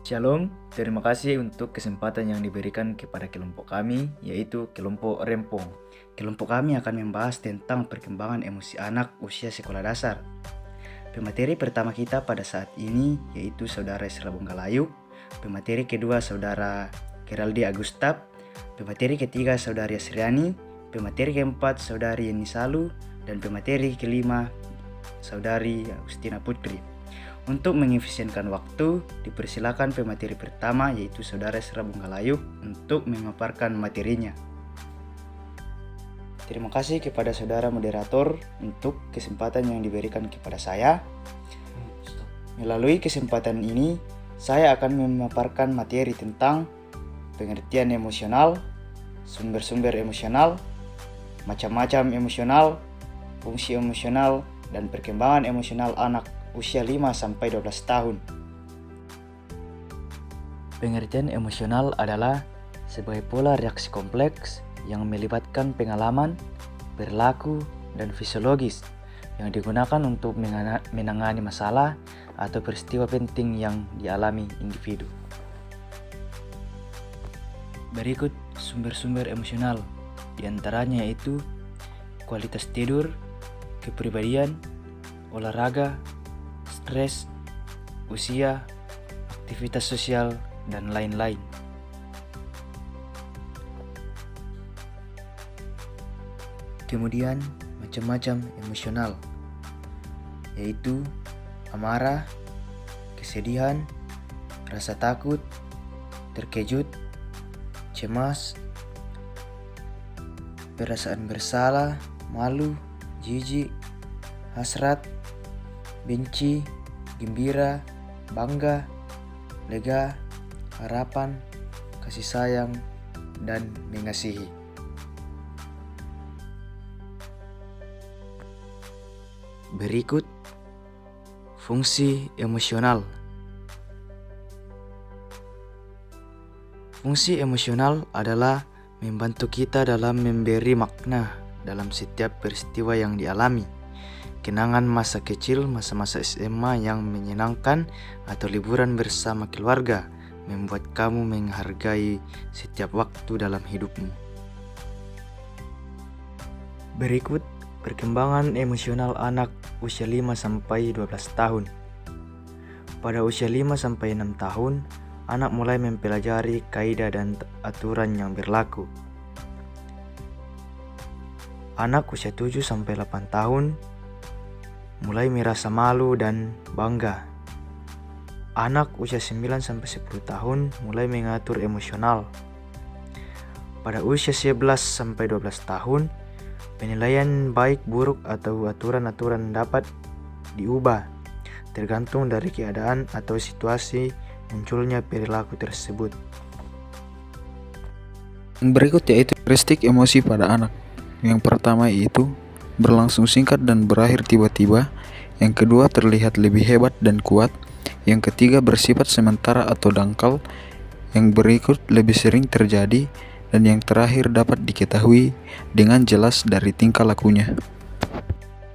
Shalom, terima kasih untuk kesempatan yang diberikan kepada kelompok kami, yaitu kelompok Rempong. Kelompok kami akan membahas tentang perkembangan emosi anak usia sekolah dasar. Pemateri pertama kita pada saat ini yaitu Saudara Esra Bonggalayuk, pemateri kedua Saudara Geraldi Agustab, pemateri ketiga Saudari Asriani, pemateri keempat Saudari Yeni Salu, dan pemateri kelima Saudari Agustina Putri. Untuk mengefisienkan waktu, dipersilakan pemateri pertama yaitu Saudara Esra Bonggalayuk untuk memaparkan materinya. Terima kasih kepada saudara moderator untuk kesempatan yang diberikan kepada saya. Melalui kesempatan ini, saya akan memaparkan materi tentang pengertian emosional, sumber-sumber emosional, macam-macam emosional, fungsi emosional, dan perkembangan emosional anak usia 5-12 tahun. Pengertian emosional adalah sebagai pola reaksi kompleks yang melibatkan pengalaman, perilaku, dan fisiologis yang digunakan untuk menangani masalah atau peristiwa penting yang dialami individu. Berikut sumber-sumber emosional, diantaranya yaitu kualitas tidur, kepribadian, olahraga, stres, usia, aktivitas sosial, dan lain-lain. Kemudian macam-macam emosional, yaitu amarah, kesedihan, rasa takut, terkejut, cemas, perasaan bersalah, malu, jijik, hasrat, benci, gembira, bangga, lega, harapan, kasih sayang, dan mengasihi. Berikut fungsi emosional. Fungsi emosional adalah membantu kita dalam memberi makna dalam setiap peristiwa yang dialami. Kenangan masa kecil, masa-masa SMA yang menyenangkan, atau liburan bersama keluarga membuat kamu menghargai setiap waktu dalam hidupmu. Berikut perkembangan emosional anak usia 5-12 tahun. Pada usia 5-6 tahun, anak mulai mempelajari kaidah dan aturan yang berlaku. Anak usia 7-8 tahun mulai merasa malu dan bangga. Anak usia 9-10 tahun mulai mengatur emosional. Pada usia 11-12 tahun, penilaian baik buruk atau aturan-aturan dapat diubah tergantung dari keadaan atau situasi munculnya perilaku tersebut. Berikut yaitu karakteristik emosi pada anak. Yang pertama yaitu berlangsung singkat dan berakhir tiba-tiba. Yang kedua terlihat lebih hebat dan kuat. Yang ketiga bersifat sementara atau dangkal. Yang berikut lebih sering terjadi. Dan yang terakhir dapat diketahui dengan jelas dari tingkah lakunya.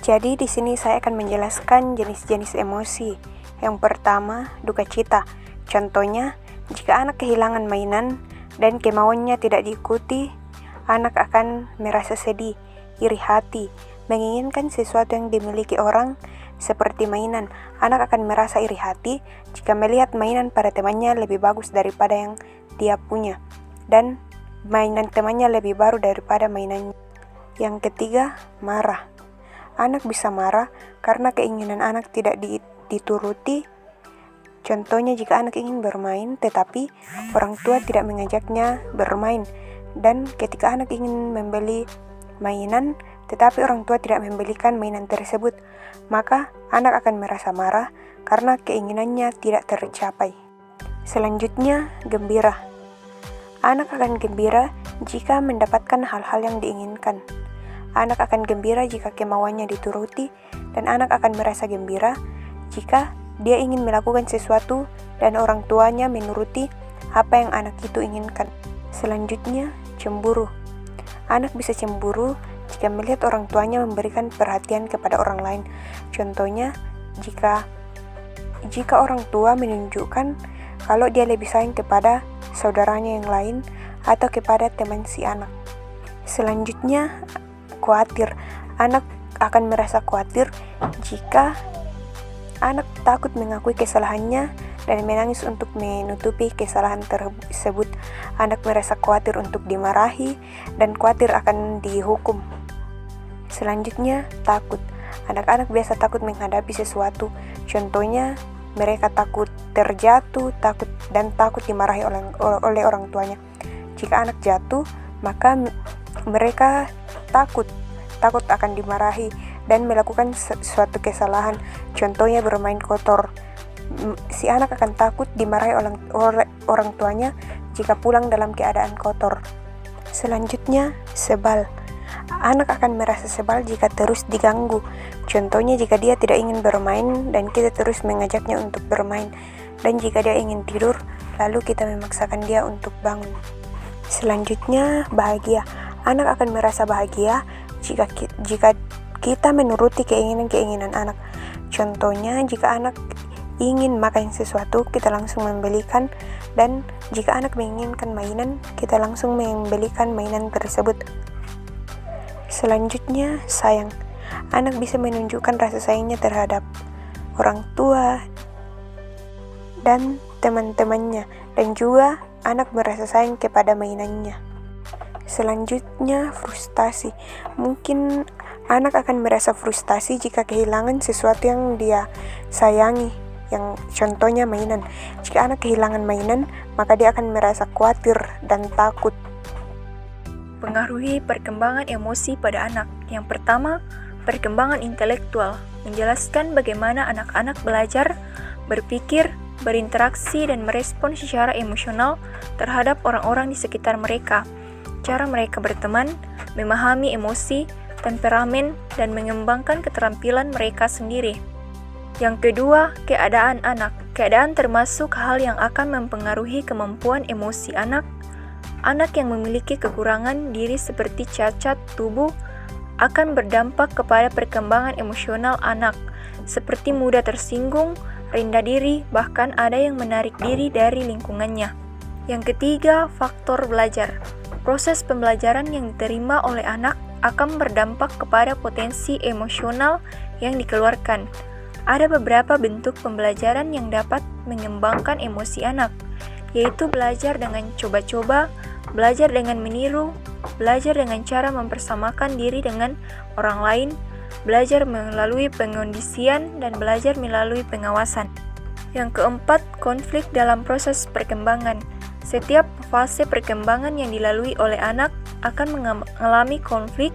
Jadi di sini saya akan menjelaskan jenis-jenis emosi. Yang pertama, duka cita. Contohnya, jika anak kehilangan mainan dan kemauannya tidak diikuti, anak akan merasa sedih, iri hati, menginginkan sesuatu yang dimiliki orang seperti mainan. Anak akan merasa iri hati jika melihat mainan pada temannya lebih bagus daripada yang dia punya, dan mainan temannya lebih baru daripada mainannya. Yang ketiga, marah. Anak bisa marah karena keinginan anak tidak dituruti. Contohnya jika anak ingin bermain tetapi orang tua tidak mengajaknya bermain, dan ketika anak ingin membeli mainan tetapi orang tua tidak membelikan mainan tersebut, maka anak akan merasa marah karena keinginannya tidak tercapai. Selanjutnya, gembira. Anak akan gembira jika mendapatkan hal-hal yang diinginkan. Anak akan gembira jika kemauannya dituruti, dan anak akan merasa gembira jika dia ingin melakukan sesuatu dan orang tuanya menuruti apa yang anak itu inginkan. Selanjutnya, cemburu. Anak bisa cemburu jika melihat orang tuanya memberikan perhatian kepada orang lain. Contohnya, jika orang tua menunjukkan kalau dia lebih sayang kepada saudaranya yang lain atau kepada teman si anak. Selanjutnya, khawatir. Anak akan merasa khawatir jika anak takut mengakui kesalahannya dan menangis untuk menutupi kesalahan tersebut. Anak merasa khawatir untuk dimarahi dan khawatir akan dihukum. Selanjutnya, takut. Anak-anak biasa takut menghadapi sesuatu. Contohnya, mereka takut terjatuh, takut dimarahi oleh orang tuanya. Jika anak jatuh, maka mereka takut akan dimarahi dan melakukan suatu kesalahan. Contohnya bermain kotor. Si anak akan takut dimarahi oleh orang tuanya jika pulang dalam keadaan kotor. Selanjutnya, sebal. Anak akan merasa sebal jika terus diganggu. Contohnya jika dia tidak ingin bermain dan kita terus mengajaknya untuk bermain. Dan jika dia ingin tidur, lalu kita memaksakan dia untuk bangun. Selanjutnya, bahagia. Anak akan merasa bahagia jika kita menuruti keinginan anak. Contohnya, jika anak ingin makan sesuatu, kita langsung membelikan, dan jika anak menginginkan mainan, kita langsung membelikan mainan tersebut. Selanjutnya, sayang. Anak bisa menunjukkan rasa sayangnya terhadap orang tua dan teman-temannya, dan juga anak merasa sayang kepada mainannya. Selanjutnya, frustasi. Mungkin anak akan merasa frustasi jika kehilangan sesuatu yang dia sayangi, yang contohnya mainan. Jika anak kehilangan mainan, maka dia akan merasa khawatir dan takut. Pengaruhi perkembangan emosi pada anak. Yang pertama, perkembangan intelektual, menjelaskan bagaimana anak-anak belajar, berpikir, berinteraksi, dan merespon secara emosional terhadap orang-orang di sekitar mereka. Cara mereka berteman, memahami emosi, temperamen, dan mengembangkan keterampilan mereka sendiri. Yang kedua, keadaan anak. Keadaan termasuk hal yang akan mempengaruhi kemampuan emosi anak. Anak yang memiliki kekurangan diri seperti cacat tubuh akan berdampak kepada perkembangan emosional anak, seperti mudah tersinggung, rendah diri, bahkan ada yang menarik diri dari lingkungannya. Yang ketiga, faktor belajar. Proses pembelajaran yang diterima oleh anak akan berdampak kepada potensi emosional yang dikeluarkan. Ada beberapa bentuk pembelajaran yang dapat mengembangkan emosi anak, yaitu belajar dengan coba-coba, belajar dengan meniru, belajar dengan cara mempersamakan diri dengan orang lain, belajar melalui pengondisian, dan belajar melalui pengawasan. Yang keempat, konflik dalam proses perkembangan. Setiap fase perkembangan yang dilalui oleh anak akan mengalami konflik,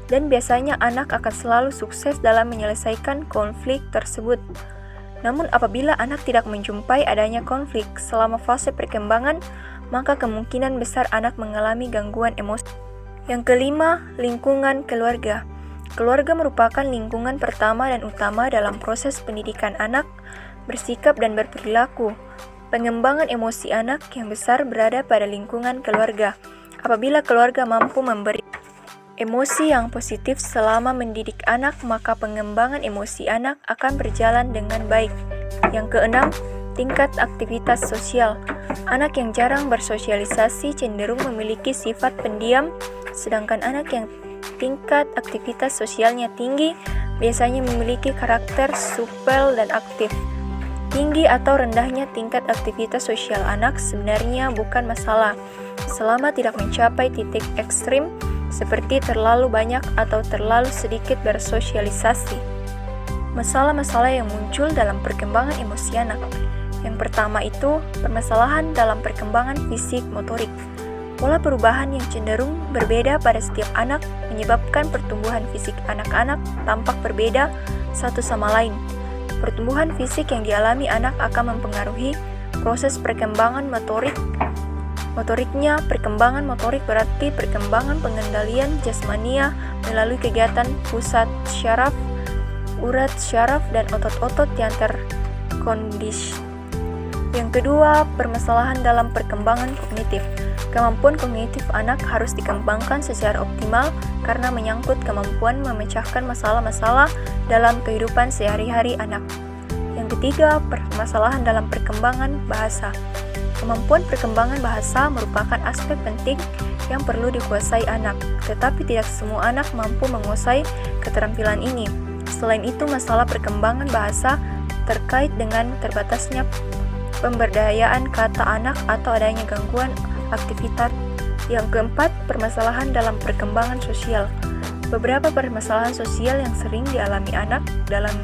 dan biasanya anak akan selalu sukses dalam menyelesaikan konflik tersebut. Namun apabila anak tidak menjumpai adanya konflik selama fase perkembangan, maka kemungkinan besar anak mengalami gangguan emosi. Yang kelima, lingkungan keluarga. Keluarga merupakan lingkungan pertama dan utama dalam proses pendidikan anak, bersikap dan berperilaku. Pengembangan emosi anak yang besar berada pada lingkungan keluarga. Apabila keluarga mampu memberi emosi yang positif selama mendidik anak, maka pengembangan emosi anak akan berjalan dengan baik. Yang keenam, tingkat aktivitas sosial. Anak yang jarang bersosialisasi cenderung memiliki sifat pendiam, sedangkan anak yang tingkat aktivitas sosialnya tinggi biasanya memiliki karakter supel dan aktif. Tinggi atau rendahnya tingkat aktivitas sosial anak sebenarnya bukan masalah, selama tidak mencapai titik ekstrim seperti terlalu banyak atau terlalu sedikit bersosialisasi. Masalah-masalah yang muncul dalam perkembangan emosi anak. Yang pertama itu, permasalahan dalam perkembangan fisik motorik. Pola perubahan yang cenderung berbeda pada setiap anak menyebabkan pertumbuhan fisik anak-anak tampak berbeda satu sama lain. Pertumbuhan fisik yang dialami anak akan mempengaruhi proses perkembangan motorik. Motoriknya, perkembangan motorik berarti perkembangan pengendalian jasmania melalui kegiatan pusat syaraf, urat syaraf, dan otot-otot yang terkondisi. Yang kedua, permasalahan dalam perkembangan kognitif. Kemampuan kognitif anak harus dikembangkan secara optimal karena menyangkut kemampuan memecahkan masalah-masalah dalam kehidupan sehari-hari anak. Yang ketiga, permasalahan dalam perkembangan bahasa. Kemampuan perkembangan bahasa merupakan aspek penting yang perlu dikuasai anak, tetapi tidak semua anak mampu menguasai keterampilan ini. Selain itu, masalah perkembangan bahasa terkait dengan terbatasnya pemberdayaan kata anak atau adanya gangguan aktivitas. Yang keempat, permasalahan dalam perkembangan sosial. Beberapa permasalahan sosial yang sering dialami anak dalam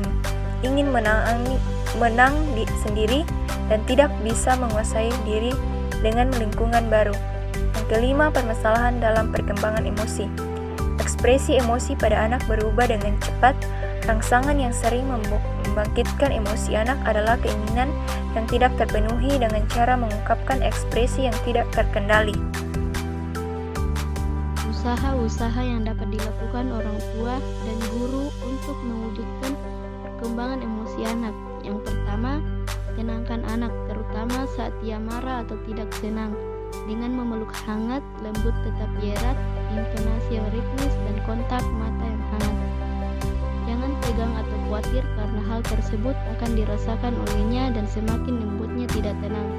ingin menang sendiri dan tidak bisa menguasai diri dengan lingkungan baru. Yang kelima, permasalahan dalam perkembangan emosi. Ekspresi emosi pada anak berubah dengan cepat. Rangsangan yang sering membangkitkan emosi anak adalah keinginan yang tidak terpenuhi dengan cara mengungkapkan ekspresi yang tidak terkendali. Usaha-usaha yang dapat dilakukan orang tua dan guru untuk mewujudkan perkembangan emosi anak. Yang pertama, tenangkan anak, terutama saat ia marah atau tidak senang, dengan memeluk hangat, lembut tetapi erat, intonasi yang ritmis, dan kontak mata yang hangat. Jangan tegang atau khawatir karena hal tersebut akan dirasakan olehnya dan semakin membuatnya tidak tenang.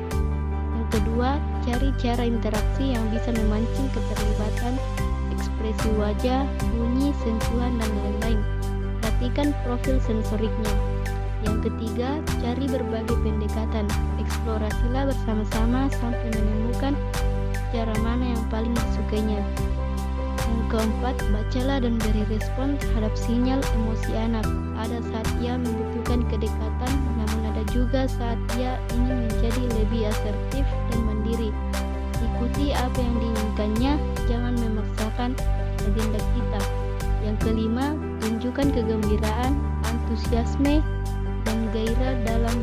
Yang kedua, cari cara interaksi yang bisa memancing keterlibatan, ekspresi wajah, bunyi, sentuhan, dan lain-lain. Perhatikan profil sensoriknya. Yang ketiga, cari berbagai pendekatan. Eksplorasilah bersama-sama sampai menemukan cara mana yang paling disukainya. Yang keempat, bacalah dan beri respon terhadap sinyal emosi anak. Ada saat ia membutuhkan kedekatan, namun ada juga saat ia ingin menjadi lebih asertif dan mandiri. Ikuti apa yang diinginkannya, jangan memaksakan agenda kita. Yang kelima, tunjukkan kegembiraan, antusiasme, dan gairah dalam